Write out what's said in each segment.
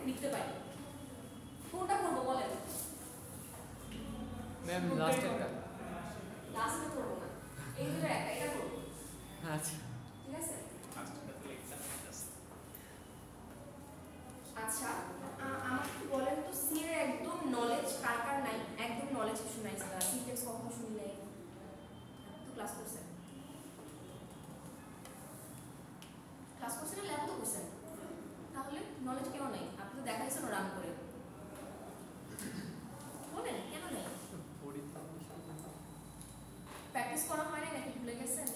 লিখতে পারি। কোনটা করবো বলেন? ম্যাম লাস্টেরটা। লাস্টে করবো না, এই দুটো একটা, এটা করবো। আচ্ছা ঠিক আছে। আচ্ছা আমাকে বলেন তো সি এর একদম নলেজ কার কার নাই? একদম নলেজ কিছু নাই, সিনট্যাক্স কখনো শুনি নাই, তো ক্লাস করছেন? ক্লাস করছেন না ল্যাব তো করছেন, তাহলে নলেজ কেন নাই? আপনি তো দেখাইছেন রান করে, বলেন কেন নাই? প্র্যাকটিস করা হয় না নাকি ভুলে গেছেন?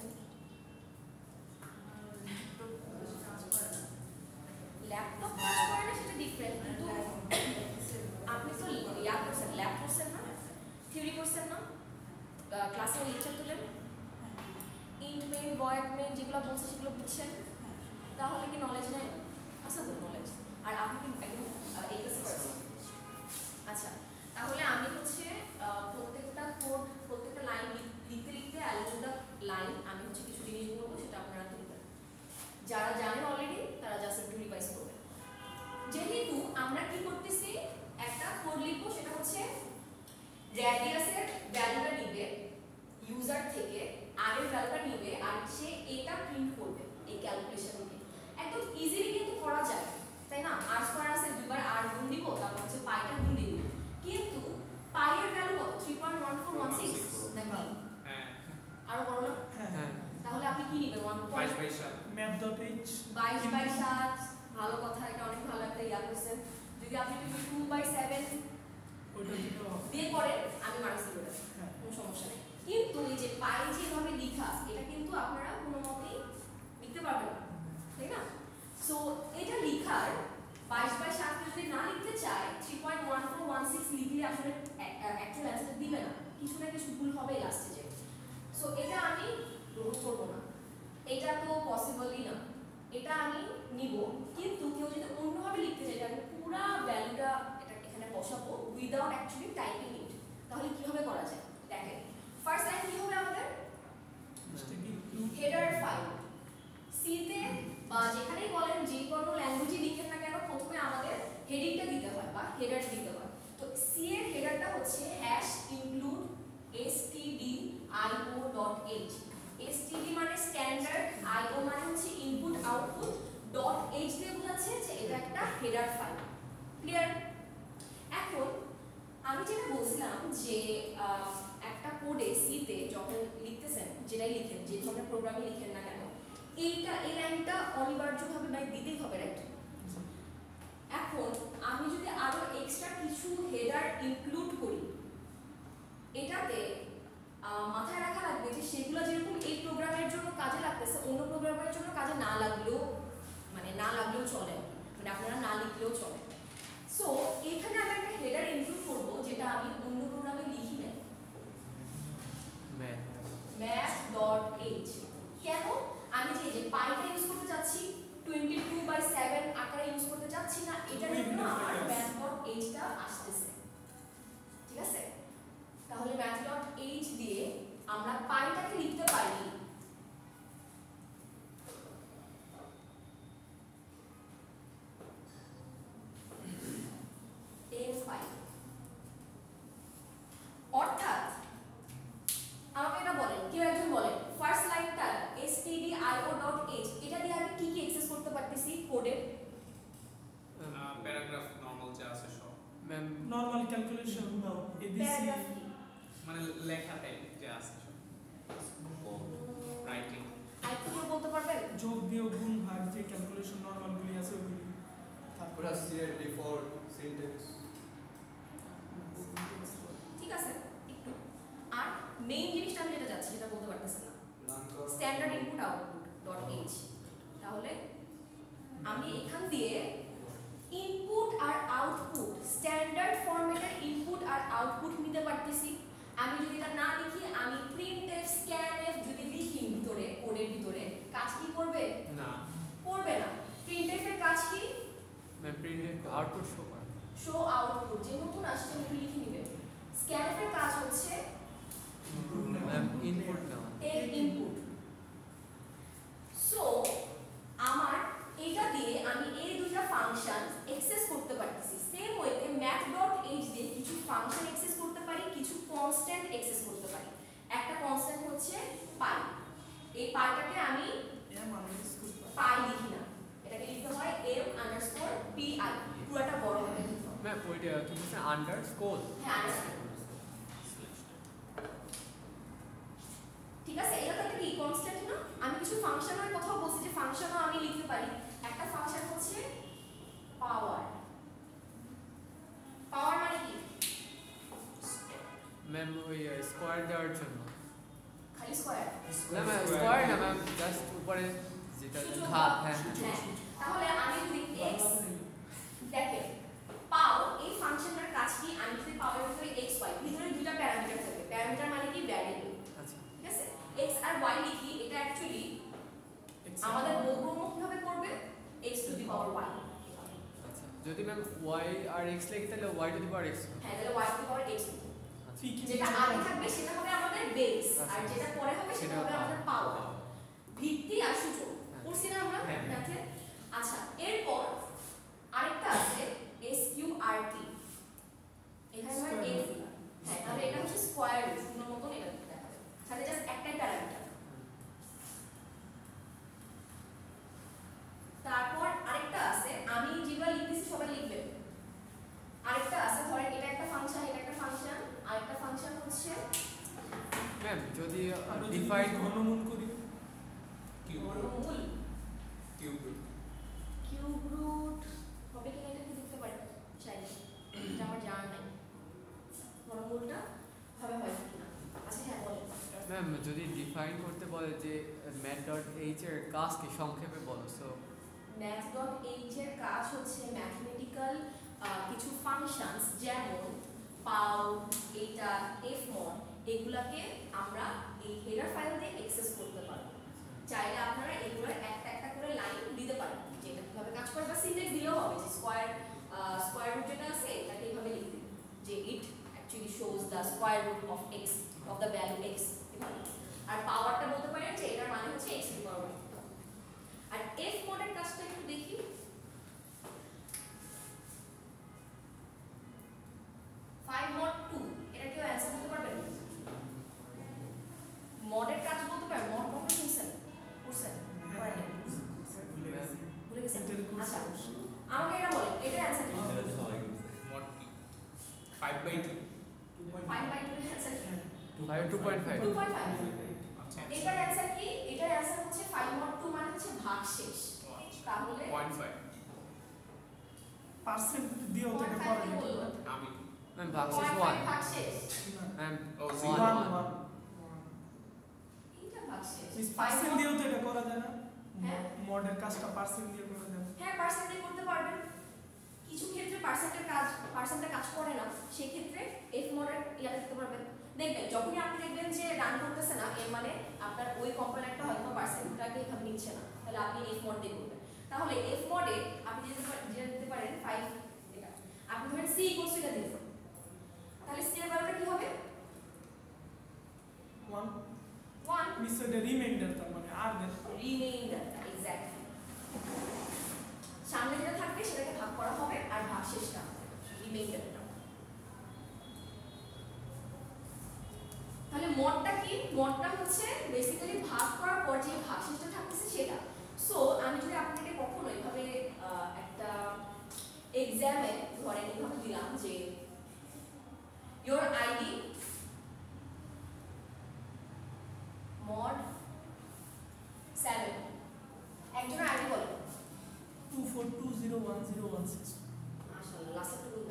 ল্যাপটপ কাজ করে না সেটা ডিফারেন্ট, কিন্তু আপনি তো ইয়া করছেন, ল্যাব করছেন না, থিওরি করছেন না, ক্লাসে লেকচার তুলেন, ইন্ট মেইন ভয়েড মেইন যেগুলো বলছে সেগুলো বুঝছেন, তাহলে কি নলেজ নেই? আচ্ছা তো নলেজ। আর আপনি কি একদম এইচএস করছেন? আচ্ছা তাহলে আমি হচ্ছে প্রত্যেকটা কোড, প্রত্যেকটা লাইন লিখতে লিখতে অ্যালং দ্য লাইন আমি হচ্ছে কিছু জিনিস বলবো, সেটা আপনারা তুলবেন। যারা জানেন অলরেডি তারা জাস্ট একটু রিভাইজ করবেন। যেহেতু আমরা কি করতেছি, একটা কোড লিখবো, সেটা হচ্ছে রেডিয়াসের ভ্যালুটা নিবে ইউজার থেকে, আর এর ভ্যালুটা নিবে, আর সে এটা প্রিন্ট করবে এই ক্যালকুলেশন দিয়ে। একদম ইজিলি কিন্তু করা যায়, তাই না? আর স্কয়ার আছে, দুইবার আর গুণ দিব, তারপর হচ্ছে পাইটা গুণ দিব। কিন্তু পাই এর ভ্যালু কত? 3.1416 নাকি? হ্যাঁ আর বড় না? হ্যাঁ তাহলে আপনি কি নেবেন? 22/7 map.h 22/7 ভালো কথা, এটা অনেক ভালো একটা ইয়া করছেন। যদি আপনি 2/7 ওইটা দিতে দিয়ে করেন আমি মার্কস দিব, কোনো সমস্যা নেই। কিন্তু এই যে পাই যেভাবে লেখা, এটা কিন্তু আপনারা কোনো মতেই লিখতে পারবেন না, তাই না? সো এটা লেখার 22/7 যদি না লিখতে চায় 3.1416 লিখলে আসলে অ্যাকচুয়াল অ্যান্সার দিবে না, কিছু না কিছু ভুল হবে লাস্টে যে। সো এটা আমি গ্রহণ করব না, এটা তো পসিবলই না, এটা আমি নিব। কিন্তু কেউ যদি অন্যভাবে লিখতে চায়, আমি পুরো ভ্যালুটা এটা এখানে বসাবো উইদাউট অ্যাকচুয়ালি টাইপিং ইট, তাহলে কিভাবে করা যায় দেখেন। ফার্স্ট লাইন কি হবে আমাদের? Header file. সিতে বা যেখানেই বলেন যে কোনো ল্যাঙ্গুয়েজে লিখেন না কেন, প্রথমে আমাদের হেডিংটা দিতে হয় বা হেডার দিতে হয়। তো সি এর হেডারটা হচ্ছে #include stdio.h। std মানে স্ট্যান্ডার্ড, io মানে হচ্ছে ইনপুট আউটপুট, .h দিয়ে বোঝাচ্ছে যে এটা একটা হেডার ফাইল। ক্লিয়ার? এখন আমি যেটা বলছিলাম যে একটা কোডে সিতে যখন লিখতেছেন, যেটাই লিখেন, যে ধরনের প্রোগ্রামই লিখেন না কেন, এই লাইনটা অনিবার্যভাবে দিতেই হবে, রাইট? এখন আমি যদি আরো এক্সট্রা কিছু হেডার ইনক্লুড করি, এটাতে মাথায় রাখা লাগবে যে সেগুলো যেরকম এই প্রোগ্রামের জন্য কাজে লাগতেছে, অন্য প্রোগ্রামের জন্য কাজে না লাগলেও চলে, মানে আপনারা না লিখলেও চলে। সো এখানে আমি একটা হেডার ইনক্লুড করব যেটা আমি অন্য প্রোগ্রামে লিখি না, math.h। কেন? আমি যে পাইটা ইউজ করতে যাচ্ছি 22/7 আকারে ইউজ করতে যাচ্ছি না, এটার জন্য আমার math.h টা আসতেছে, ঠিক আছে? তাহলে math.h দিয়ে আমরা পাইটাকে লিখতে পারি m5। অর্থাৎ আমাকে এটা বলেন, কেউ একজন বলেন ফার্স্ট লাইনটা stdio.h, এটা দিয়ে আমি কি কি অ্যাক্সেস করতে পারতেছি কোডে? প্যারাগ্রাফ নরমাল যা আছে সব, ম্যাম নরমাল ক্যালকুলেশন নাও এবিসি মানে লেখা টাইপ যা আছে সব, রাইটিং। আর কি বলতে পারবেন? যোগ বিয়োগ গুণ ভাগ যে ক্যালকুলেশন নরমাল গুলি আছে ওগুলি, তারপর আছে ডিফল্ট সিনট্যাক্স। ঠিক আছে একটু। আর মেইন জিনিসটা আমি যেটা যাচ্ছি সেটা বলতে পারতেছি না, স্ট্যান্ডার্ড ইনপুট আউটপুট.h। তাহলে আমি এখান দিয়ে ইনপুট আর আউটপুট, স্ট্যান্ডার্ড ফরম্যাটের ইনপুট আর আউটপুট নিতে পারতেছি। আমি যদি এটা না লিখি, আমি printf scanf যদি লিখি ভিতরে, কোডের ভিতরে, কাজ কি করবে? না করবে না। printf এর কাজ কি? ম্যাম প্রিন্ট আউটপুট শো করে, শো আউটপুট, যে নতুন আসছে ওটা লিখে নেবে। scanf এর কাজ হচ্ছে ম্যাম ইনপুট নেওয়া, টেক ইনপুট। সো আমার এটা দিয়ে আমি এই দুটো ফাংশন অ্যাক্সেস করতে আমি এম আন্ডার স্কুল পাই লিখি না, এটাকে লিখতে হয় m_pi, পুরোটা বড় করে লিখতে হয়। ম্যাম ওইটা কি বলছেন আন্ডারস্কোর? হ্যাঁ underscore। ঠিক আছে, এটা তো একটা কি কনস্ট্যান্ট না? আমি কিছু ফাংশনের কথা বলছি যে ফাংশনও আমি লিখতে পারি। একটা ফাংশন হচ্ছে পাওয়ার। পাওয়ার মানে কি? ম্যাম ওই স্কোয়ার দেওয়ার জন্য। খালি স্কয়ার। না ম্যাম স্কোয়ার না ম্যাম, জাস্ট উপরে যেটা ঘাত। হ্যাঁ হ্যাঁ, তাহলে আমি যদি x দেখেন পাও, এই ফাংশনটার কাজ কি? আমি যদি পাওয়ার ভিতরে x y, ভিতরে দুটো প্যারামিটার থাকবে। প্যারামিটার মানে কি? ভ্যারিয়েবল। আচ্ছা ঠিক আছে, x আর y লিখি, এটা অ্যাকচুয়ালি আমাদের বহুমুখ ভাবে করবে x to the power y। আচ্ছা, যদি ম্যাম y আর x লিখি তাহলে y two the power x। হ্যাঁ, তাহলে y two the power x। P কি যেটা আগে থাকবে সেটা হবে আমাদের বেস, আর যেটা পরে হবে সেটা হবে আমাদের পাওয়ার। ভিত্তি আর সূচক পড়ছি না আমরা হ্যাঁ। ম্যাথে? আচ্ছা, এরপর আরেকটা আছে SQRT। এখানে হয় s। হ্যাঁ, তাহলে এটা হচ্ছে স্কয়ার রুট, শূন্য মতন এটা দেখাবে। তাহলে জাস্ট একটাই প্যারামিটার। তারপর আরেকটা আছে, আমি যেগুলো লিখতেছি সবাই লিখবেন। আরেকটা আছে, ধরেন এটা একটা ফাংশন, এটা একটা ফাংশন, আরেকটা ফাংশন হচ্ছে ম্যাম যদি আমরা ডিফাইন ঘনমূল করি বর্গমূল। Cube root. কিউব রুট হবে কিনা এটা কি দেখতে পারি চাইলে, এটা আমার জানা নাই বর্গমূলটা হবে হয় কিনা। আচ্ছা হ্যাঁ বলেন। ম্যাম যদি ডিফাইন করতে বলে যে math.h এর কাজ কি সংক্ষেপে বলো। সো math.h এর কাজ হচ্ছে ম্যাথমেটিক্যাল কিছু ফাংশনস, যেমন পাও, এটা, fmod, এগুলাকে আমরা এই হেডার ফাইল দিয়ে অ্যাক্সেস করতে পারবো। চাইলে আপনারা এগুলো একটা একটা করে লাইন দিতে পারেন যে এটা কিভাবে কাজ করে, বা সিনট্যাক্স দিলেও হবে যে স্কয়ার রুট যেটা আছে এটাকে এইভাবে লিখতে, যে it actually shows the square root of x, of the value x। আর পাওয়ারটা বলতে পারেন যে এটার মানে হচ্ছে x to the power y। আর fmod এর কাজটা একটু দেখি। mod 2, এটা কেউ অ্যানসার করতে পারবেন? মডের কাজ বলতে পারেন? মড কখন শুনছেন? করছেন? ভুলে গেছেন? আচ্ছা, আমাকে এটা বলেন, এটার অ্যানসার কি? মড কি? 5/2। 5/2 এর অ্যানসার কি? 2.5। 2.5। আচ্ছা। এটার অ্যানসার কি? এটার অ্যানসার হচ্ছে 5 mod 2 মানে হচ্ছে ভাগশেষ। তাহলে 0.5। পার্সেন্ট দিয়েও তো এটা 0.5 করা কি যায় বলবো? আমি ম্যাম ভাগশেষ 0.5 1 ভাগশেষ। ম্যাম ও, 1 এটা ভাগশেষ। মিস পার্সেন্ট দিয়েও তো এটা করা যায় না? হ্যাঁ। মডেল কাজটা পার্সেন্ট দিয়ে করা যায় না? হ্যাঁ, পার্সেন্ট দিয়ে করতে পারবেন। কিছু ক্ষেত্রে পার্সেন্টে কাজ করে না, সেই ক্ষেত্রে fmod এর ইয়াতে দিতে পারবেন। দেখবেন যখনই আপনি দেখবেন যে রান করতেছে না, এর মানে আপনার ওই কম্পোনেন্টটা হয়তো পার্সেন্টটাকে এখানে নিচ্ছে না, তাহলে আপনি fmod দিয়ে করবেন। তাহলে fmod এ আপনি যেটা দিতে পারেন 5, এটা আপনি ধরেন c ইকুয়ালস এটা দিবেন, তাহলে c এর ভ্যালুটা কি হবে? 1 মিস এটা রিমাইন্ডার, তার মানে আর দেন রিমেইন্ডারটা এক্স্যাক্টলি সামনে যেটা থাকবে সেটাকে ভাগ করা হবে, আর ভাগশেষটা রিমেইন্ডারটা। তাহলে মডটা কি? মডটা হচ্ছে বেসিক্যালি ভাগ করার পর যে ভাগশেষটা থাকতেছে সেটা। সো আমি যদি আপনাকে কখনো এইভাবে একটা এক্সামে ধরেন এইভাবে দিলাম যে your id mod 7, একজনের আইডি বলেন। 24201016 মাশাআল্লাহ, লাস্টটা বলুন।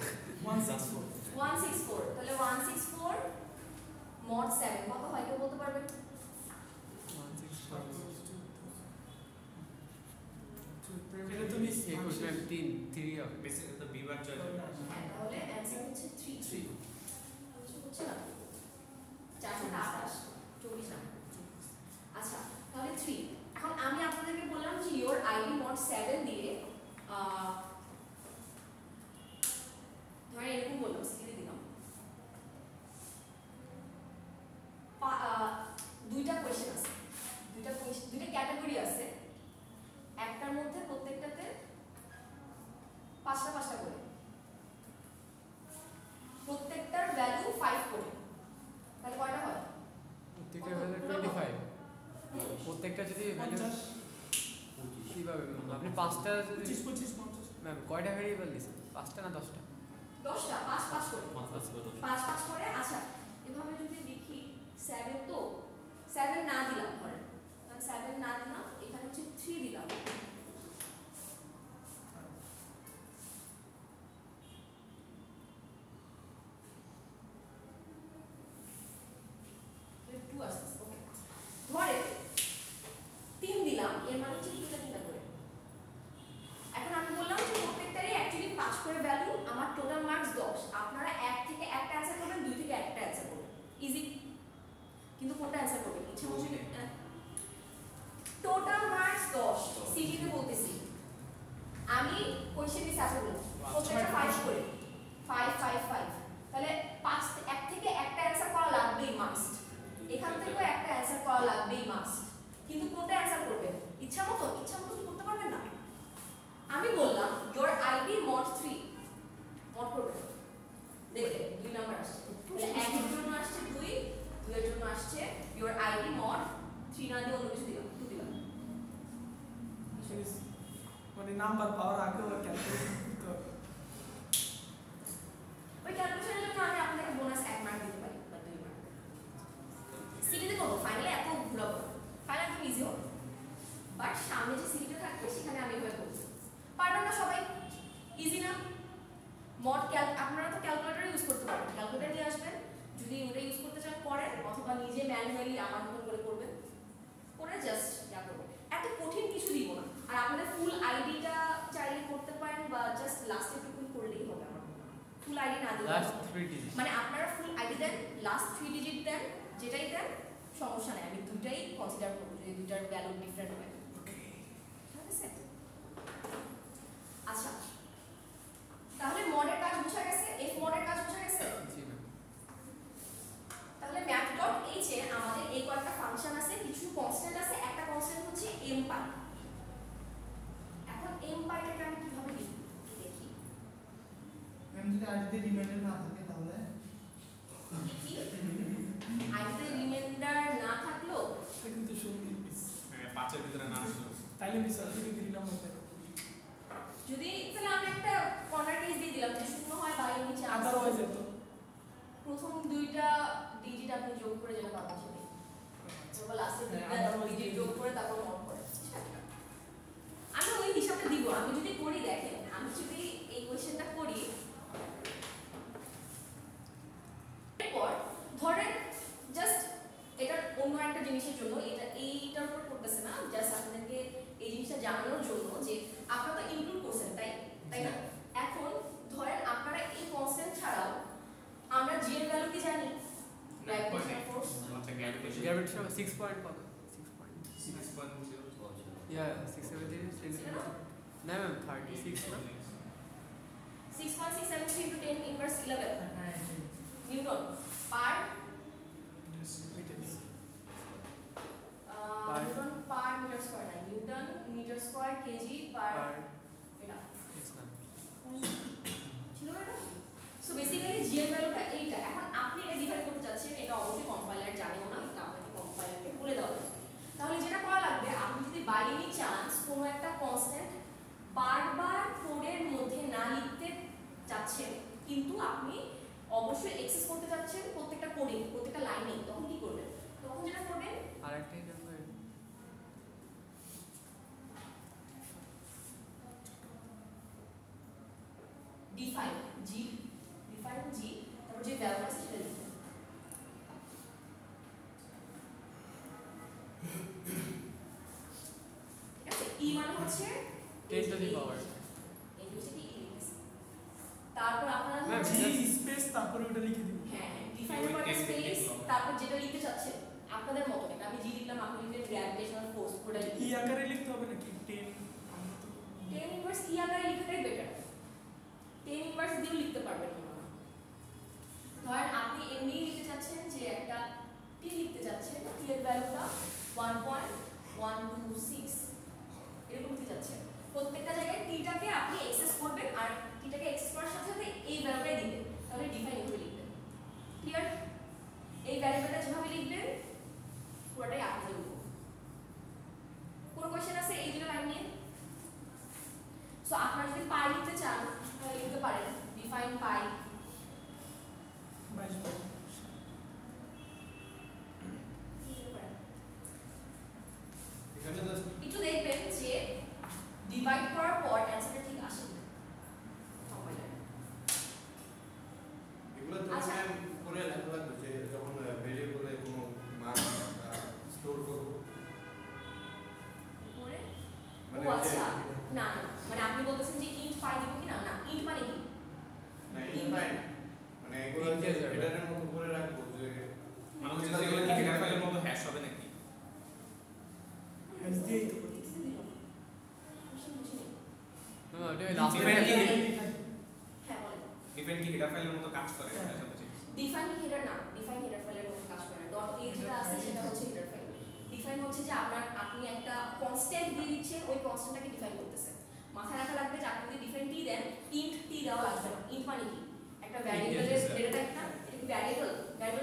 164 164, তাহলে 164 mod 7 কত হয় কেউ বলতে পারবেন? 164 এটা তো মিস 21 ম্যাম 3 হবে। বেসিক্যালি তো বিভাগ চলে। হ্যাঁ, তাহলে অ্যানসার হচ্ছে 3 হচ্ছে না 428 24 না। আচ্ছা, তাহলে 3। এখন আমি আপনাদেরকে বললাম যে your id mod 7 দিয়ে ধরেন এরকম বললাম, সিটি দিলাম, দুইটা কোয়েশ্চেন আছে, দুইটা ক্যাটাগরি আছে, একটার মধ্যে প্রত্যেকটাতে 5টা 5টা করে, প্রত্যেকটার ভ্যালু 5 করে, তাহলে কয়টা হয়? প্রত্যেকটা ভ্যালু 25। প্রত্যেকটা যদি ভ্যালু কিভাবে আপনি 5টা যদি 25 25 50 ম্যাম কয়টা ভেরিয়েবল দিছেন 5টা না 10টা 10টা 5 করে 5 করে। আচ্ছা এভাবে যদি দেখি 7 তো 7 না দিলাম ধরেন, কারণ 7 না দিলাম, এখানে হচ্ছে 3 দিলাম। ধরে 3 দিলাম, এর মানে হচ্ছে 3টা করে। এখন আমি বললাম যে প্রত্যেকটারই অ্যাকচুয়ালি 5 করে ভ্যালু, আমার টোটাল মার্কস 10। আপনারা 1 থেকে একটা অ্যানসার করবেন, 2 থেকে একটা অ্যানসার করবেন, ইজি। কিন্তু কোনটা অ্যানসার করবেন ইচ্ছা মতো। টোটাল মার্কস 10 সিটিতে বলতেছি আমি। কোশ্চেন দিছি এতগুলো, প্রত্যেকটা 5 করে, 5 5 5, তাহলে 1 থেকে একটা অ্যানসার করা লাগবেই মাস্ট। এখান থেকেও একটা অ্যানসার করা লাগবেই মাস্ট। কিন্তু কোনটা অ্যানসার করবেন ইচ্ছা মতো কি করতে পারবেন না। আমি বললাম your id mod 3 mod করবেন, দেখলেন 2 নাম্বার আসছে, তাহলে 1 এর জন্য আসছে 2, 2 এর জন্য আসছে your id mod 3 না দিয়ে অন্য কিছু দিলাম, 2 দিলাম। মানে নাম্বার পাওয়ার আগে ওর ক্যালকুলেশন করতে হবে। ওই ক্যালকুলেশনের জন্য আমি আপনাকে বোনাস 1 মার্ক দিতে পারি বা 2 মার্ক। সিটিতে করব ফাইনালি, এত ঘুরাবো ফাইনাল একদম ইজি হবে। বাট সামনে যে সিটিটা থাকবে সেখানে আমি এভাবে করব, পারবেন না সবাই? ইজি না? মড আপনারা তো ক্যালকুলেটর ইউজ করতে পারেন, ক্যালকুলেটর নিয়ে আসবেন, যদি ওটা ইউজ করতে চান করেন, অথবা নিজে ম্যানুয়ালি আমার মতো করে করবেন, করে জাস্ট যা করবেন। এত কঠিন কিছু দিব না। আর আপনাদের ফুল আইডিটা চাইলে করতে পারেন, বা জাস্ট লাস্টে টুকুন করলেই হবে। আমার ফুল আইডি না দিলে লাস্ট 3 ডিজিট মানে আপনারা ফুল আইডি দেন, লাস্ট 3 ডিজিট দেন, যেটাই দেন সমস্যা নেই, আমি দুটাই কনসিডার করব যদি দুটার ভ্যালু ডিফারেন্ট হয়। ঠিক আছে? আচ্ছা তাহলে মডের কাজ বোঝা গেছে, এফ মডের কাজ বোঝা গেছে। জি ম্যাম। তাহলে math.h এ আমাদের এই কয়েকটা ফাংশন আছে, কিছু কনস্ট্যান্ট আছে, একটা কনস্ট্যান্ট হচ্ছে m_pi। এখন m_piটাকে আমি কিভাবে লিখব দেখি। ম্যাম যদি আজকে রিমাইন্ডার না থাকে তাহলে কি আইতে রিমাইন্ডার না থাকলো কিন্তু সঙ্গী হ্যাঁ 5 এর ভিতরে না আসলো তাইলে মিসাল থেকে 3 নাম্বার দেয়। যদি তাহলে আমি একটা কর্নার কেস দিয়ে দিলাম যে শূন্য হয় বা এর নিচে আদারওয়াইজ এত প্রথম দুইটা ডিজিট আপনি যোগ করে যেটা পাবেন সেটাই, তারপর লাস্টে দুইটা ডিজিট যোগ করে তারপর মড করে। আমি ওই হিসাবটা দিব। আমি যদি করি, দেখেন আমি যদি এই কোশ্চেনটা করি, এরপর ধরেন জাস্ট এটা অন্য একটা জিনিসের জন্য, এটা এইটার উপর করতেছে না, জাস্ট আপনাদেরকে এই জিনিসটা জানানোর জন্য যে আপনারা তো ইনক্লুড করছেন, তাই না? এখন ধরেন আপনারা এই কনস্ট্যান্ট ছাড়াও আমরা জি এর ভ্যালু কি জানি? Gravitational force. আচ্ছা গ্র্যাভিটেশন গ্র্যাভিটেশন 6 পয়েন্ট কত 6 পয়েন্ট 6.0 ইয়া 673 না ম্যাম 36 না 6.673 into 10 inverse 11 newton per newton per metre square, না newton metre square KG per এটা ছিল না এটা। সো বেসিক্যালি জি এর ভ্যালুটা এইটা। এখন আপনি এটা ডিফাইন করতে চাচ্ছেন, এটা অবশ্যই কম্পাইলার জানেও না, এটা আপনাকে কম্পাইলারকে বলে দেওয়া হবে। তাহলে যেটা করা লাগবে, আপনি যদি বাই এনি চান্স কোনো একটা কনস্ট্যান্ট বারবার কোডের মধ্যে না লিখতে চাচ্ছেন, কিন্তু আপনি অবশ্যই এক্সেস করতে চাচ্ছেন প্রত্যেকটা কোডে, প্রত্যেকটা লাইনে, তখন কি করবেন? তখন যেটা করবেন, আরেকটা এক্সাম্পল ডিফাইন জি, ডিফাইন জি, তারপর যে ভ্যালু আছে সেটা লিখবেন। ঠিক আছে? ই মানে হচ্ছে 10 to the power এই হচ্ছে কি ই লিখছি। তারপর আপনারা ম্যাম, জি স্পেস তারপরে ওটা লিখে দিব। হ্যাঁ ডিফাইনের পর স্পেস, তারপর যেটা লিখতে চাচ্ছেন আপনাদের মতো, এটা আমি জি লিখলাম, আপনি লিখলেন গ্র্যাভিটেশনাল ফোর্স, ওটা ই লিখবেন। আকারে লিখতে হবে নাকি 10 আমরা তো 10 ইনভার্স ই আকারে লিখাটাই বেটার। 10 ইনভার্স দিয়েও লিখতে পারবেন না। ধরেন আপনি এমনি লিখতে চাচ্ছেন যে একটা টি লিখতে চাচ্ছেন, টি এর ভ্যালুটা 1.126 এরকম লিখতে চাচ্ছেন, প্রত্যেকটা জায়গায় টিটাকে আপনি এক্সেস করবেন, আর টিটাকে এক্সেস করার সাথে সাথে এই ভ্যালুটাই দিবেন, তাহলে ডিফাইন করে লিখবেন। ক্লিয়ার? এই ভ্যালুটা যেভাবে লিখবেন পুরোটাই আপনাদের উপর। সো আপনারা যদি পাই লিখতে চান তাহলে লিখতে পারেন ডিফাইন পাই 22 এখানে জাস্ট একটু দেখবেন যে ডিভাইড করার পর অ্যান্সারটা ঠিক আসে না কম্পাইলারে। এগুলো তো আচ্ছা। ম্যাম করে লেখা লাগবে যে যখন ভেরিয়েবলে কোনো মান স্টোর করব করে মানে ও আচ্ছা না না মানে আপনি বলতেছেন যে ইন্ট পাই দিব কি না না ইন্ট মানে কি না ইনফাইন মানে এগুলো যে Integer। হেডারের মতো করে রাখবো যে মানে হচ্ছে যে এগুলো কি হেডার ফাইলের মতো হ্যাশ হবে নাকি? হ্যাশ দিয়েই তো করতে ওটা লাস্ট Define কি? হ্যাঁ বলেন ডিফাইন কি হেডার ফাইলের মতো কাজ করে? হ্যাঁ। এটা জানতে চাই। ডিফাইন হেডার না ডিফাইন হেডার ফাইলের মতো কাজ করে না ডট এ যেটা আছে সেটা হচ্ছে হেডার ফাইল ডিফাইন হচ্ছে যে আপনি একটা কনস্ট্যান্ট দিয়ে দিচ্ছেন ওই কনস্ট্যান্টটাকে ডিফাইন করতেছেন মাথায় রাখা লাগবে যে আপনি যদি ডিফাইন টি দেন ইন্ট টি দেওয়া লাগবে না ইন্ট মানে কি একটা ভ্যারিয়েবলের Yes, sir. ডেটা টাইপ না এটা কি ভ্যারিয়েবল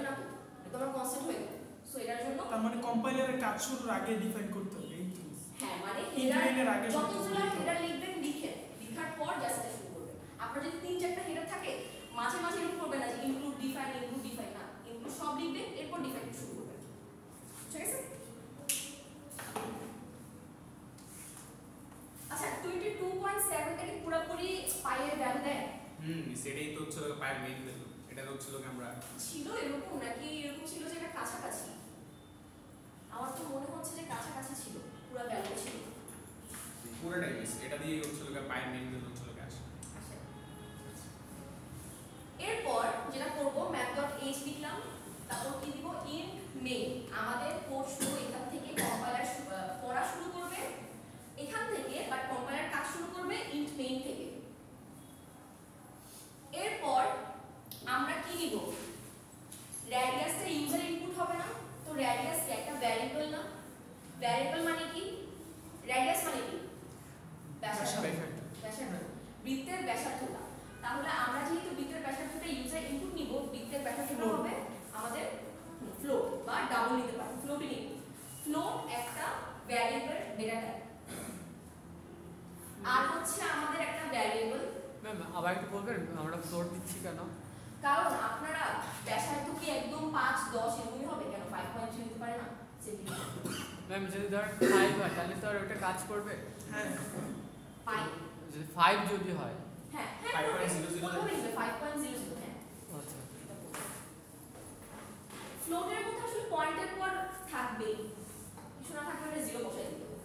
না তো এটা আমার কনস্ট্যান্ট হয়ে গেল সো এটার জন্য তার মানে কম্পাইলারের কাজ শুরুর আগে ডিফাইন করতে হবে এই তো হ্যাঁ মানে Increment-এর আগে হেডার সবকিছু যতগুলো লিখতে হবে। হেডার লিখবেন লেখার পর জাস্ট শুরু করবেন আপনার যদি 3-4টা হেডার থাকে মাঝে মাঝে এরকম করবেন না যে ইনক্লুড ডিফাইন না ইনক্লুড সব লিখবেন এরপর ডিফাইন শুরু করবেন ঠিক আছে আচ্ছা 22.7 টা কি পুরোপুরি পাইয়ের ভ্যালু দেয় সেটাই তো হচ্ছে পায়ের মেইন ভ্যালু। এটা হচ্ছে কি আমরা ছিল এরকম নাকি এরকম ছিল যে এটা কাছাকাছি আমার তো মনে হচ্ছে যে কাছাকাছি ছিল পুরো ভ্যালু ছিল পুরোটাই মিস। এটা দিয়ে হচ্ছে কি পায়ের মেইন ভ্যালু হচ্ছে কি আসে। আচ্ছা। এরপর যেটা করব math.h লিখলাম তারপর কি দিব int main আমাদের কোড শুরু এখান থেকে কম্পাইলার পড়া শুরু করবে এখান থেকে বাট কম্পাইলার কাজ শুরু করবে int main থেকে এরপর আমরা কি নিব রেডিয়াসটা ইউজার ইনপুট হবে না তো রেডিয়াস কি একটা ভ্যারিয়েবল না ভ্যারিয়েবল মানে কি রেডিয়াস মানে কি ব্যাসার্ধ ব্যাসার্ধ বৃত্তের ব্যাসার্ধটা তাহলে আমরা যেহেতু বৃত্তের ব্যাসার্ধটা ইউজার ইনপুট নিব বৃত্তের ব্যাসার্ধটা হবে আমাদের ফ্লোট বা ডাবল নিতে পারি ফ্লোটই নিব ফ্লোট একটা ভ্যারিয়েবল ডেটা টাইপ আর হচ্ছে আমাদের একটা ভ্যারিয়েবল ম্যাম আবার একটু বলবেন আমরা ফ্লোট দিচ্ছি কেন? কারণ আপনারা ব্যাসার্ধ কি একদম 5-10 এরকমই হবে কেন 5.3 নিতে পারে না সেন্টিমিটার ম্যাম যদি ধর 5 হয় তাহলে তো আর ওটা কাজ করবে। হ্যাঁ পাই যদি 5 যদি হয় হ্যাঁ 5.00 5.00 হ্যাঁ আচ্ছা ফ্লোটের মধ্যে আসলে পয়েন্টের পর থাকবে কিছু না থাকলে আমরা 0 বসাই দিতে হবে।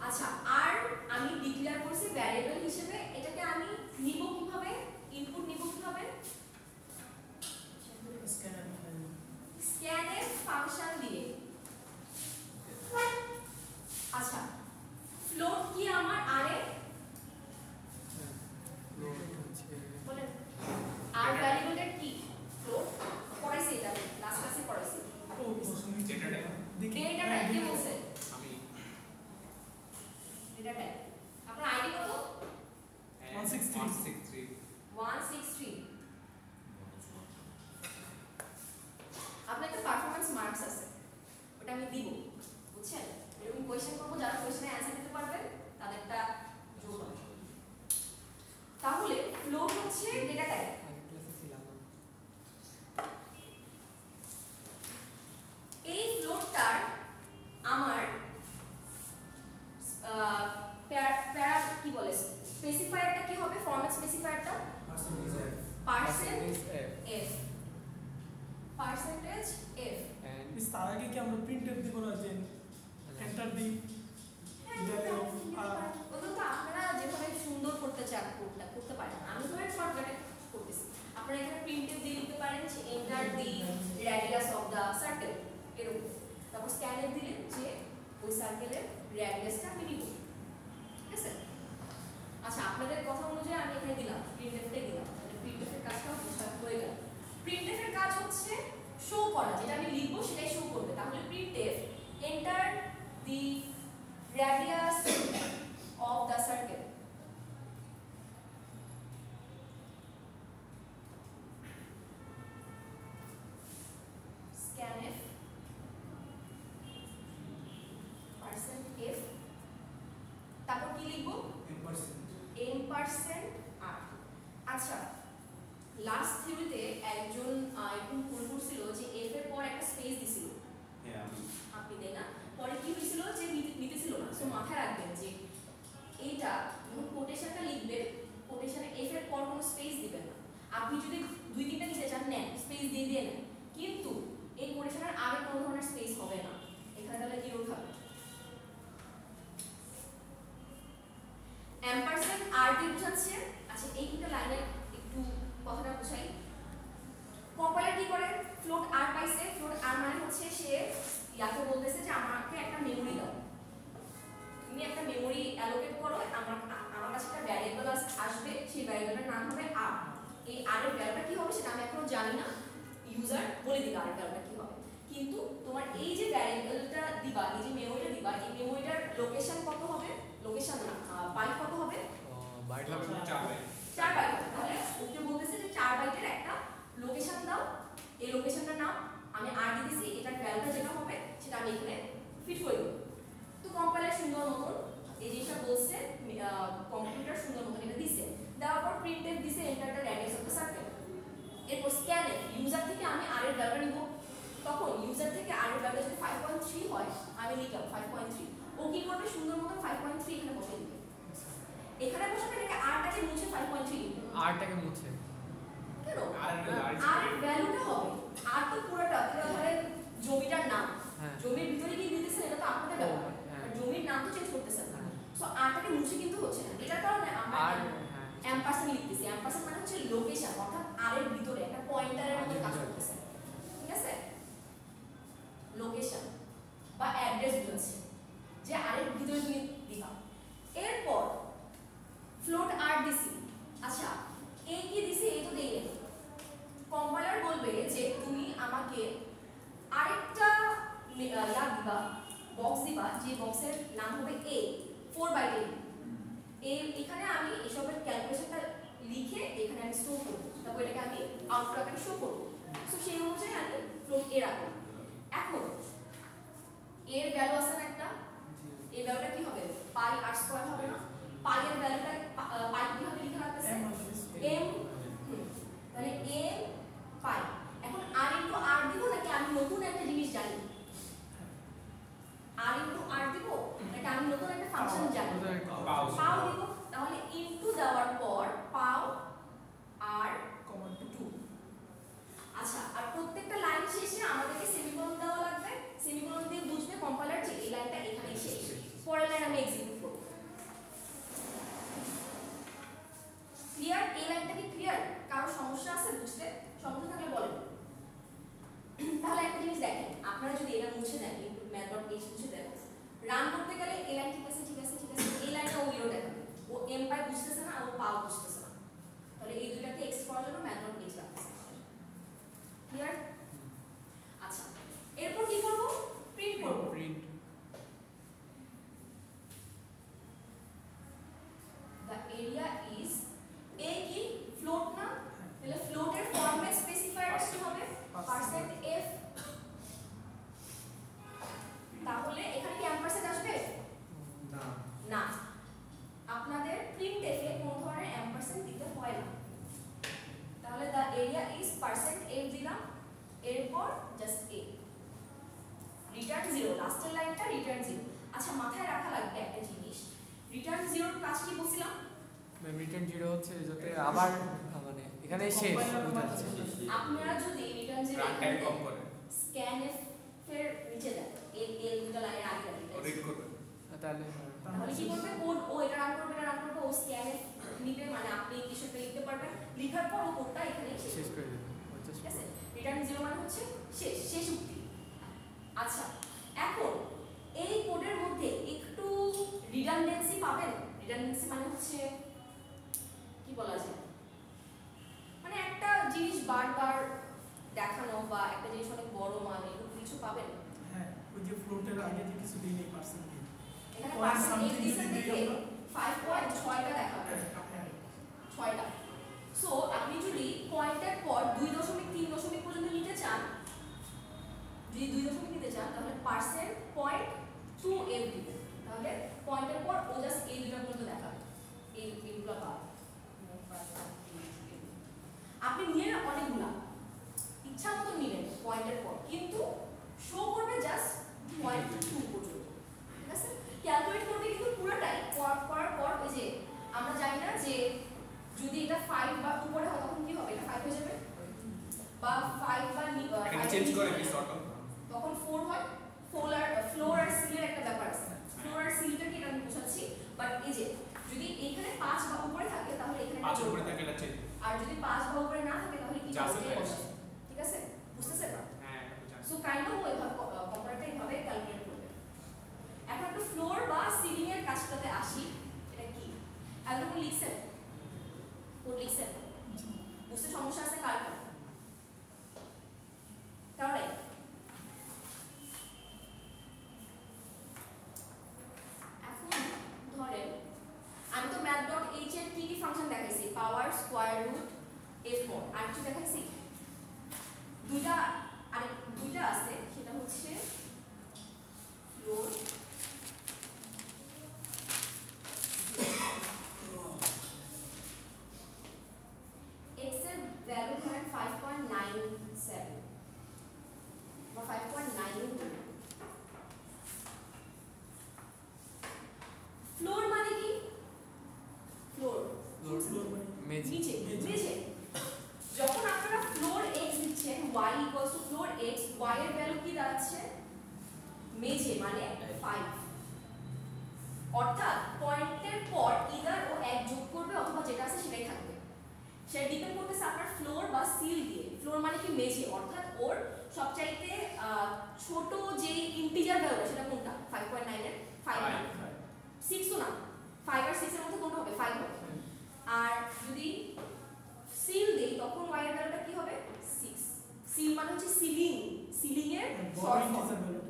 আচ্ছা আর আমি ডিক্লেয়ার করছি ভ্যারিয়েবল হিসেবে এটাকে আমি নিব কিভাবে ইনপুট নিব কিভাবে স্ক্যানএফ ফাংশন দিয়ে আচ্ছা ফ্লোট কি আমার আরে ফ্লোট হচ্ছে বলেন আর ভ্যারিয়েবলের কি ফ্লোট পড়াইছি এটা লাস্ট ক্লাসে পড়াইছি ও প্রশ্ন ডেটা টাইপ। দেখি ডেটা টাইপ কি বলছে আমি ডেটা টাইপ আপনার আইডি কত 163 163 আপনার একটা পারফরম্যান্স মার্কস আছে ওটা আমি দিব বুঝছেন এরকম কোয়েশ্চেন করব যারা কোয়েশ্চেনে অ্যানসার দিতে পারবেন তাদেরটা যোগ হবে তাহলে ফ্লোট হচ্ছে ডেটা টাইপ আগের ক্লাসে ছিলাম না। এই ফ্লোটটার আমার ampersand r। আচ্ছা লাস্ট থিওরিতে একজন এরকম ফোন করছিল যে f এর পর একটা স্পেস দিছিল, হ্যাঁ আমি আপনি তাই না? পরে কি হয়েছিল যে নিতেছিল না। সো মাথায় রাখবেন যে এইটা যখন কোটেশনটা লিখবেন, কোটেশনে f এর পর কোনো স্পেস দিবেন না। আপনি যদি দুই তিনটা নিতে চান নেন, স্পেস দিয়ে দিয়ে নেন, কিন্তু এই কোটেশনের আগে কোনো ধরনের স্পেস হবে না। এখানে তাহলে কি হবে? অ্যাম্পারস্যান্ড আর দিয়ে বোঝাচ্ছে। আচ্ছা এই দুটো লাইনে একটু কথাটা বুঝাই। কম্পাইলার কি করে? ফ্লোট আর পাইছে, ফ্লোট আর মানে হচ্ছে সে ইয়াকে বলতেছে যে আমাকে একটা মেমরি দাও, তুমি একটা মেমরি অ্যালোকেট করো, আমার কাছে একটা ভ্যারিয়েবল আসবে, সেই ভ্যারিয়েবলের নাম হবে আর। এই আর এর ভ্যালুটা কি হবে সেটা আমি এখনো জানি না, ইউজার বলে দিবে আর এর ভ্যালুটা কি হবে। কিন্তু তোমার এই যে ভ্যারিয়েবলটা দিবা, এই যে মেমরিটা দিবা, এই মেমরিটার লোকেশন কত হবে? লোকেশন না, বাইট কত হবে? বাইট হবে 4 বাইট। 4 বাইট। তাহলে ওকে বলতেছে যে 4 বাইটের একটা লোকেশন দাও, এই লোকেশনটার নাম আমি আর দিয়ে দিছি, এটার ভ্যালুটা যেটা হবে সেটা আমি এখানে ফিট করে দেব। তো কম্পাইলার সুন্দর মতন এই জিনিসটা বলছে, কম্পিউটার সুন্দর মতন এটা দিছে, দেওয়ার পর প্রিন্টএফ দিছে enter the radius of the circle. এরপর স্ক্যানএফ, ইউজার থেকে আমি আর এর ভ্যালুটা নিব, তখন ইউজার থেকে আর এর ভ্যালুটা যদি 5.3 হয় আমি লিখলাম 5.3, ও কি করবে? সুন্দর মতন 5.3 এখানে বসিয়ে দিবে। এখানে বসাবে নাকি আরটাকে মুছে 5.3 লিখবে? আরটাকে মুছে কেন? আর আর এর ভ্যালুটা হবে, আর তো পুরোটা ধরেন জমিটার নাম, হ্যাঁ জমির ভিতরে কি দিতেছেন এটা তো আপনাদের ব্যাপার, হ্যাঁ। আর জমির নাম তো চেঞ্জ করতেছেন না। হ্যাঁ। সো আরটাকে মুছে কিন্তু হচ্ছে না, এটার কারণে আমরা আর হ্যাঁ অ্যাম্পারস্যান্ড লিখতেছি। অ্যাম্পারস্যান্ড মানে হচ্ছে লোকেশন, অর্থাৎ আর এর ভিতরে একটা পয়েন্টারের মতো কাজ করতেছে, ঠিক আছে? লোকেশন বা অ্যাড্রেস বোঝাচ্ছে যে আর এর ভিতরে তুমি দিবা। এরপর ফ্লোট আর দিছি। আচ্ছা এ কি দিছি? এই তো দেই নাই। কম্পাইলার বলবে যে তুমি আমাকে আরেকটা ইয়া দিবা, বক্স দিবা, যে বক্সের নাম হবে a 4 বাইট এ। এখানে আমি এসবের ক্যালকুলেশনটা লিখে এখানে আমি স্টোর করব, তারপর এটাকে আমি আউটপুট আকারে শো করব। সো সেই অনুযায়ী আমি ফ্লোট এ রাখবো। এখন এর ভ্যালু আছে না একটা, এই ভ্যালুটা কি হবে? পাই আর স্কয়ার হবে না? পাই এর ভ্যালুটা পাই কিভাবে লিখে রাখতেছে? m, তাহলে m পাই। এখন r ইনটু r দিব নাকি আমি নতুন একটা জিনিস জানি? r ইনটু r দিব নাকি আমি নতুন একটা ফাংশন জানি? পাও। পাও দিব। তাহলে ইনটু দেওয়ার পর পাও r, 2। আচ্ছা আর প্রত্যেকটা লাইন শেষে আমাদেরকে সেমিকোলন দেওয়া লাগবে। সেমিকোলন দিয়ে বুঝবে কম্পাইলার যে এই লাইনটা এখানেই শেষ, পরের লাইন আমি এক্সিকিউট করব। ক্লিয়ার? এই লাইনটা কি ক্লিয়ার? কারো সমস্যা আছে বুঝতে? সমস্যা থাকলে বলেন। তাহলে একটা জিনিস দেখেন, আপনারা যদি এটা মুছে দেন, ইনপুট ম্যাথ.h মুছে দেন, রান করতে গেলে এই লাইন ঠিক আছে, ঠিক আছে, ঠিক আছে, এই লাইনটা ও ইরো দেখাবে, ও এম পাই বুঝতেছে না, ও পাও বুঝতেছে না। তাহলে এই দুইটাকে এক্স করার জন্য ম্যাথ.h রাখতেছে। ক্লিয়ার? আচ্ছা এরপর কি করব? প্রিন্ট করব। Print the area is a কি ফ্লোট না? তাহলে ফ্লোটের ফরম্যাট স্পেসিফায়ার কি হবে? %f। তাহলে এখানে কি অ্যাম্পারস্যান্ড আসবে? না না, আপনাদের প্রিন্টএফ এ কোন ধরনের অ্যাম্পারস্যান্ড দিতে হয় না। তাহলে the area is %f দিলাম, এরপর জাস্ট a, রিটার্ন 0, লাস্টের লাইনটা রিটার্ন 0। আচ্ছা মাথায় রাখা লাগবে একটা জিনিস, রিটার্ন 0 কাজ কি বলছিলাম? রিটার্ন 0 হচ্ছে যাতে আবার মানে এখানে শেষ বোঝাচ্ছে। আপনারা যদি রিটার্ন 0 রান টাইম কম করে স্ক্যানএফ এর নিচে দেন, এই দুটো লাইনের আগে রিড করবে। তাহলে তাহলে কি করবে? কোড ও এটা রান করবে, এটা রান করবে, ও স্ক্যানএফ নিবে, মানে আপনি কিছু একটা লিখতে পারবেন, লিখার পর ও কোডটা এখানে শেষ করে দেবে। ঠিক আছে? রিটার্ন 0 মানে হচ্ছে শেষ, শেষ উক্তি। আচ্ছা এখন এই কোডের মধ্যে একটু রিডান্ডেন্সি পাবেন। রিডান্ডেন্সি মানে হচ্ছে কি বলা যায়, মানে একটা জিনিস বারবার দেখানো বা একটা জিনিস অনেক বড় মানে এরকম কিছু পাবেন। হ্যাঁ, ওই যে ফ্লোটের আগে যে কিছু দিই নেই পার্সেন্ট দিয়ে। এখানে Point পার্সেন্ট something দিছে যদি দেখে দিই আমরা। 5.6টা দেখাবে, হ্যাঁ, 6টা। সো আপনি যদি পয়েন্টের পর 2.3 পর্যন্ত নিতে চান, যদি 2 নিতে চান তাহলে %.2f দিবেন। তাহলে পয়েন্টের পর ও জাস্ট এই দুটো পর্যন্ত দেখাবে, এইগুলো পাবে। 5 এর উপরে থাকে এটা চেক। আর যদি 5 বা উপরে না থাকে তাহলে কি Just হবে right. বসে, ঠিক আছে? বুঝতেছেন না? হ্যাঁ এটা তো জানি। সো কাইন্ড অফ ওইভাবে কম্পারেটর এইভাবে ক্যালকুলেট করবে। এখন একটু ফ্লোর বা সিলিং এর কাজটাতে আসি। এটা কি একদম লিখছেন, কোড লিখছেন, বুঝতে সমস্যা আছে কার কার? কারণ এখন ধরেন আমি তো math.h এর কি কি ফাংশন দেখাইছি, পাওয়ার, স্কয়ার রুট, f1 আর কিছু দেখাইছি? দুইটা আছে, সেটা হচ্ছে ফ্লোর x এর ভ্যালু ধরেন 5.97 বা 5.9 ফ্লোর মানে কি? ফ্লোর মেঝে। নিচে মেঝে। যখন আপনারা ফ্লোর x দিচ্ছেন y equals to floor x, y এর ভ্যালু কি দাঁড়াচ্ছে? মেঝে মানে 5। অর্থাৎ পয়েন্টের পর ইদার ও এক যোগ করবে অথবা যেটা আছে সেটাই থাকবে। সেটা ডিপেন্ড করতেছে আপনার ফ্লোর বা সিল দিয়ে। ফ্লোর মানে কি মেঝে, অর্থাৎ ওর সবচাইতে ছোট যে ইন্টিজার ভ্যালু সেটা কোনটা? 5.9 এর 5 না 6 তো না, 5 আর 6 এর মধ্যে কোনটা হবে? 5 হবে। আর যদি সিল দেই তখন y এর ভ্যালুটা কি হবে? 6। সিল মানে হচ্ছে সিলিং, সিলিং এর বড় শর্ট ফর্ম। Integer value.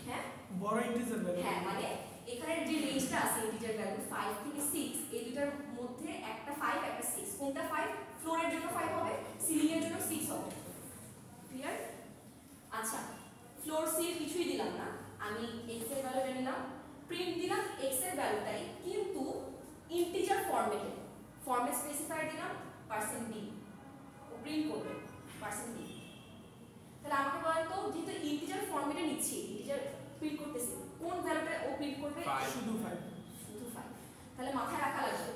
হ্যাঁ বড় ইন্টিজার ভ্যালু। হ্যাঁ, মানে এখানে যে রেঞ্জটা আছে ইন্টিজার ভ্যালু 5 থেকে 6, এই দুটার মধ্যে একটা 5 একটা 6। কোনটা 5? ফ্লোরের জন্য 5 হবে, সিলিং এর জন্য 6 হবে। ক্লিয়ার? আচ্ছা, ফ্লোর সিল কিছুই দিলাম না, আমি x এর ভ্যালুটা নিলাম, প্রিন্ট দিলাম x এর ভ্যালুটাই, কিন্তু ইন্টিজার ফরম্যাটে। ফরম্যাট স্পেসিফায়ার দিলাম %d, ও প্রিন্ট করবে %d। তাহলে আমাকে বলেন তো, যেহেতু ইন্টিজার ফরম্যাটে নিচ্ছি, ইন্টিজার প্রিন্ট করতেছি, কোন ভ্যালুটা ও প্রিন্ট করবে? 5 শুধু 5। শুধু 5। তাহলে মাথায় রাখা লাগবে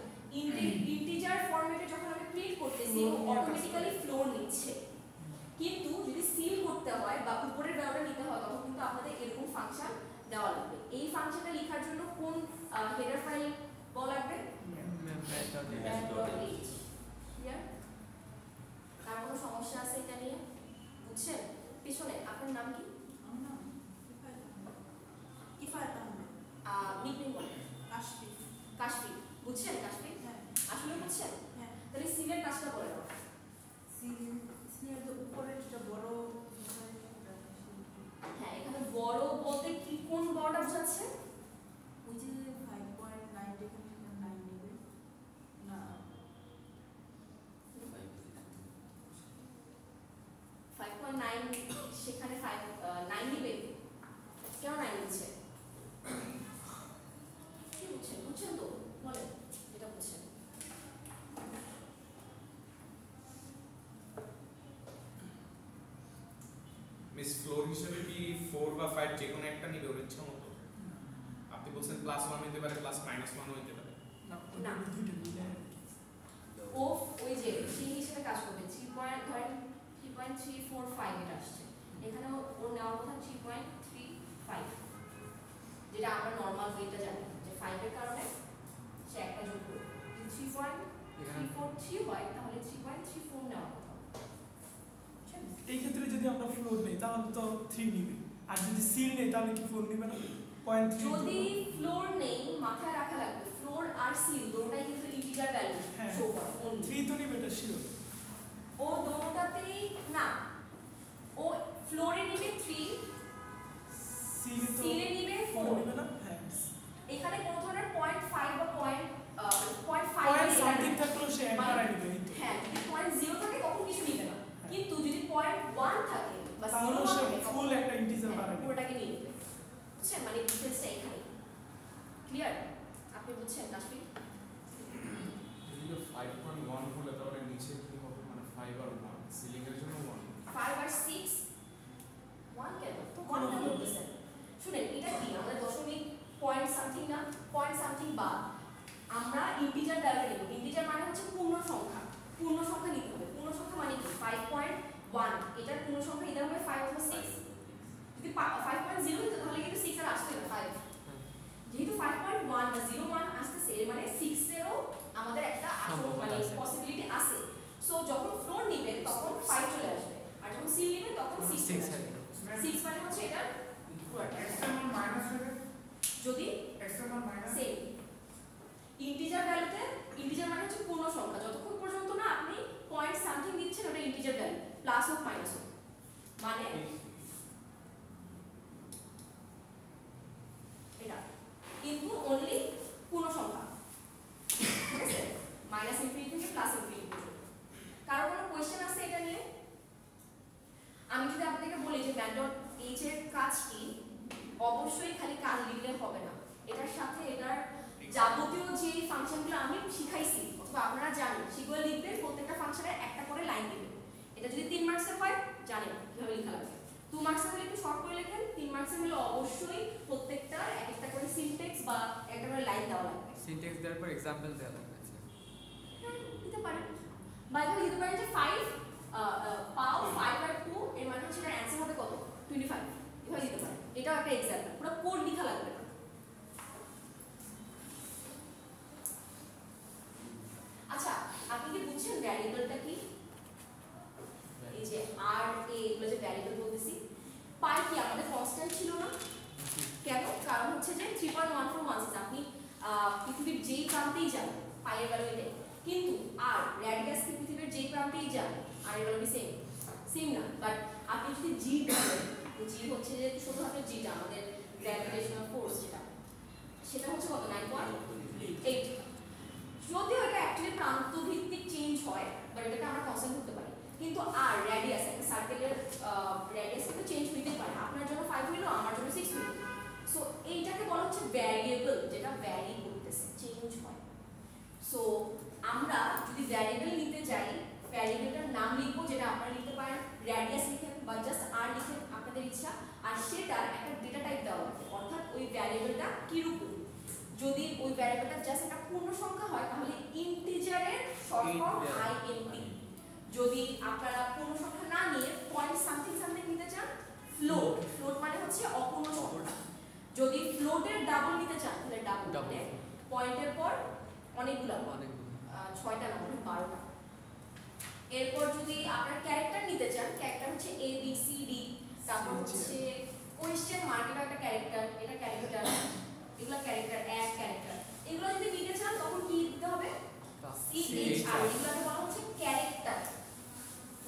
ইন্টিজার ফরম্যাটে যখন আমি প্রিন্ট করতেছি ও অটোমেটিক্যালি ফ্লোর নিচ্ছে, কিন্তু যদি সিল করতে হয় বা উপরের ভ্যালুটা নিতে হয় তখন কিন্তু আপনাদের এরকম ফাংশন দেওয়া লাগবে। এই ফাংশনটা লেখার জন্য কোন হেডার ফাইল বলা লাগবে? math.h। ক্লিয়ার? আর কোনো সমস্যা আছে এটা নিয়ে? বুঝছেন? পিছনে আপনার নাম কি? নিকনেম বলেন। কাশফি। বুঝছেন কাশফি? আসলে বুঝছেন? তাহলে সিলের কাজটা বলে দাও। হ্যাঁ, এখানে বড় বলতে কি কোন বড়টা বোঝাচ্ছে? 5.9 সেখানে 9 দিবে। কেন 9 দিচ্ছে? কি বুঝছেন? বুঝছেন তো? বলেন যেটা বুঝছেন। মিস ফ্লোর হিসেবে কি 4 বা 5 যে কোনো একটা নিবে ওর ইচ্ছা মতো? আপনি বলছেন +1 হইতে পারে +-1 ও হইতে পারে। না। দুইটা মিলে ও ওই যে সেই হিসেবে কাজ করবে। 3.345 এটা আসছে। এখানে ওর নেওয়ার কথা 3.35, যেটা আমরা নরমাল ওয়েটটা জানি যে 5 এর কারণে সে একটা যোগ করবে। যদি 3.343 হয় তাহলে 3.34 নেওয়ার কথা। এই ক্ষেত্রে যদি আমরা ফ্লোর নেই তাহলে তো 3 নিবে, আর যদি সিল নেই তাহলে কি 4 নিবে না? 0.3 যদি ফ্লোর নেই মাথায় রাখা লাগবে ফ্লোর আর সিল দুটোটাই কিন্তু ইন্টিজার ভ্যালু হ্যাঁ। শো করে। 3 তো নিবে, এটা শিওর। ও দুটোটাতেই না, ও ফ্লোরে নিবে 3, সিলে তো সিলে নিবে 4 4। নিবে না? হ্যাঁ। এখানে কোন ধরনের 0.5 বা 0.5 পয়েন্ট এর সামথিং থাকলেও সে একবার নিবে। হ্যাঁ, যদি 0.0 থাকে তখন কিছু নিবে না, কিন্তু যদি 0.1 থাকে বা তাহলে 0 সে থাকে ফুল একটা ইন্টিজার বাড়াবে। পুরোটাকে নিয়ে নেবে। বুঝছেন? মানে ডিফারেন্সটা এখানে। ক্লিয়ার? আপনি বুঝছেন কাশফি? যদি 5.1 হলে তাহলে নিচে কি হবে? মানে 5 আর 1 সিলিং এর জন্য 1। 5 আর 6 1 কেন? 1 কেন বলতেছেন? শুনেন, এটা কি আমাদের দশমিক পয়েন্ট সামথিং না, পয়েন্ট সামথিং বা আমরা ইন্টিজার ভ্যালু নেব। ইন্টিজার মানে হচ্ছে পূর্ণ সংখ্যা। পূর্ণ সংখ্যা নিতে হবে। পূর্ণ সংখ্যা মানে কি? 5.1 এটার পূর্ণ সংখ্যা এটা হবে 5 অথবা 6। যদি 5.0 হতো তাহলে কিন্তু 6 আর আসতো না, 5। যেহেতু 5.1 বা 0.1 আসতেছে এর মানে 6 এরও আমাদের একটা আসল মানে x এর মান মাইনাস হবে যদি x এর মান মাইনাস সেম ইন্টিজার ভ্যালুতে, ইন্টিজার মানে হচ্ছে পূর্ণ সংখ্যা, যতক্ষণ পর্যন্ত না আপনি পয়েন্ট সামথিং দিচ্ছেন ওটা ইন্টিজার ভ্যালু, প্লাস হোক মাইনাস হোক, মানে এটা কিন্তু অনলি পূর্ণ সংখ্যা, ঠিক আছে, মাইনাস ইনফিনিটি থেকে প্লাস ইনফিনিটি পর্যন্ত। কারো কোনো কোয়েশ্চেন আছে এটা নিয়ে? আমি যদি আপনাদেরকে বলি যে ম্যান ডট এইচ এর কাজ কি, অবশ্যই খালি কাজ লিখলে হবে না, এটার সাথে এটার যাবতীয় যে ফাংশনগুলো আমি শিখাইছি অথবা আপনারা জানেন সেগুলো লিখবেন, প্রত্যেকটা ফাংশনের একটা করে লাইন দিবেন। এটা যদি 3 মার্কসের হয় জানেন কিভাবে লেখা লাগবে, 2 মার্কসের হলে একটু শর্ট করে লেখেন, 3 মার্কসের হলে অবশ্যই প্রত্যেকটা একটা করে সিনট্যাক্স বা একটা করে লাইন দেওয়া লাগবে। সিনট্যাক্স দেওয়ার পর এক্সাম্পল দেওয়া লাগবে। হ্যাঁ দিতে পারেন, বা এখানে দিতে পারেন যে 5 পাও 5 আর 2 এর মানে হচ্ছে এর অ্যানসার হবে কত 25, এভাবে দিতে পারেন। এটাও একটা এক্সাম্পল, পুরো কোড লেখা লাগবে না। আচ্ছা আপনি কি বুঝছেন ভ্যারিয়েবলটা কি? এই যে আর এ এগুলো যে ভ্যারিয়েবল বলতেছি, পাই কি আমাদের কনস্ট্যান্ট ছিল না কেন? কারণ হচ্ছে যে 3.14 আপনি পৃথিবীর যেই প্রান্তেই যান পাই এর ভ্যালু এটাই, কিন্তু আর রেডিয়াস কি পৃথিবীর যেই প্রান্তেই যান আর এর ভ্যালু সেম না, বাট আপনি যদি জি ধরেন, জি হচ্ছে যে ছোট হাতের জিটা আমাদের গ্র্যাভিটেশনাল ফোর্স যেটা, সেটা হচ্ছে কত 9.8, যদিও এটা অ্যাকচুয়ালি প্রান্ত ভিত্তিক চেঞ্জ হয় বাট এটাকে আমরা কনস্ট্যান্ট করতে পারি, কিন্তু আর রেডিয়াস একটা সার্কেলের রেডিয়াস কিন্তু চেঞ্জ হইতে পারে, আপনার জন্য 5 হইলো আমার জন্য 6 হইলো, সো এইটাকে বলা হচ্ছে ভ্যারিয়েবল, যেটা ভ্যারি করতেছে চেঞ্জ হয়। সো আমরা যদি ভ্যারিয়েবল নিতে যাই, ভ্যারিয়েবলটার নাম লিখবো, যেটা আপনারা লিখতে পারেন রেডিয়াস লিখেন বা জাস্ট আর লিখেন আপনাদের ইচ্ছা, আর সেটার একটা ডেটা টাইপ দেওয়া হবে, অর্থাৎ ওই ভ্যারিয়েবলটা কিরকম। যদি ওই ভ্যারিয়েবলটা জাস্ট একটা পূর্ণ সংখ্যা হয় তাহলে ইন্টিজারের শর্ট ফর্ম আইএনটি, যদি আপনারা পূর্ণ সংখ্যা না নিয়ে পয়েন্ট সামথিং নিতে চান ফ্লোট, ফ্লোট মানে হচ্ছে অপূর্ণ সংখ্যা, যদি ফ্লোটের ডাবল নিতে চান তাহলে ডাবল, মানে পয়েন্টের পর অনেকগুলো 6টা না 12টা। এরপর যদি আপনার ক্যারেক্টার নিতে চান, ক্যারেক্টার হচ্ছে এ বি সি ডি, তারপর হচ্ছে কোয়েশ্চেন মার্ক, এটা একটা ক্যারেক্টার, এটা ক্যারেক্টার, এগুলো ক্যারেক্টার, এক ক্যারেক্টার, এগুলো যদি নিতে চান তখন কি দিতে হবে সি এইচ আর, এগুলোকে বলা হচ্ছে ক্যারেক্টার।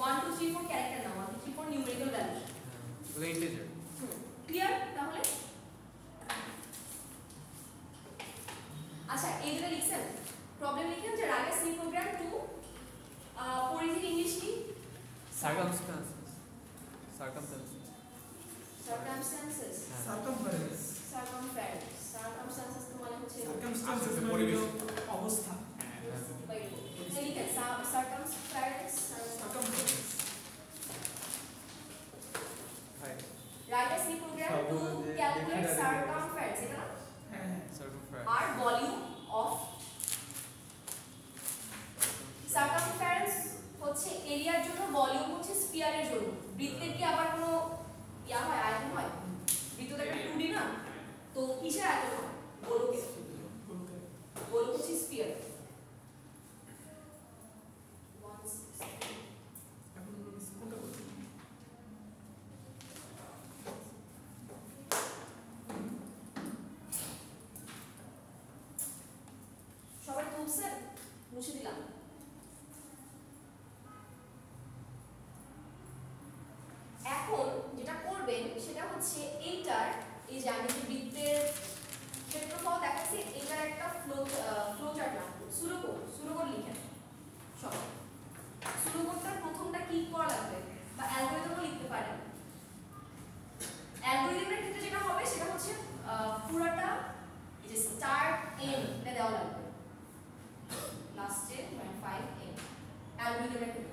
1 2 3 4 ক্যারেক্টার না, 1 2 3 4 নিউমেরিক্যাল ভ্যালু, এগুলো ইন্টিজার। ক্লিয়ার? তাহলে আচ্ছা এইগুলো লিখছেন, প্রবলেম লিখেন যে রাগে সি প্রোগ্রাম টু পরিধি ইংলিশ কি সার্কামস্ট্যান্সেস সার্কামস্ট্যান্সেস সার্কামফারেন্স সার্কামস্ট্যান্সেস তো মানে হচ্ছে সার্কামস্ট্যান্সেস আসলে মানে পরিবেশ। অবস্থা। লিখেন circumstance circumference write a C program to calculate circumference, এটা না? হ্যাঁ আর ভলিউম অফ সার্কামফারেন্স হচ্ছে এরিয়ার জন্য, ভলিউম হচ্ছে স্ফিয়ারের জন্য। বৃত্তের কি আবার কোনো ইয়া হয়, আয়তন হয়? বৃত্ত তো একটা 2D না, তো কিসের আয়তন হয়? গোলকের। গোলক হচ্ছে স্ফিয়ার। সবাই তুলছেন? মুছে দিলাম। এখন যেটা করবেন সেটা হচ্ছে এইটার, এই জ্যামিতি বৃত্তের ক্ষেত্রফল দেখাচ্ছি, এটার একটা ফ্লো চার্ট রাখবো, সুরকোড লিখেন সবাই। সুরকোডটার প্রথমটা কি করা লাগবে বা অ্যালগরিদমও লিখতে পারেন। অ্যালগরিদমের ক্ষেত্রে যেটা হবে সেটা হচ্ছে পুরোটা এই যে স্টার্ট এন্ড এটা দেওয়া লাগবে লাস্টে 5 এন্ড। অ্যালগরিদমের ক্ষেত্রে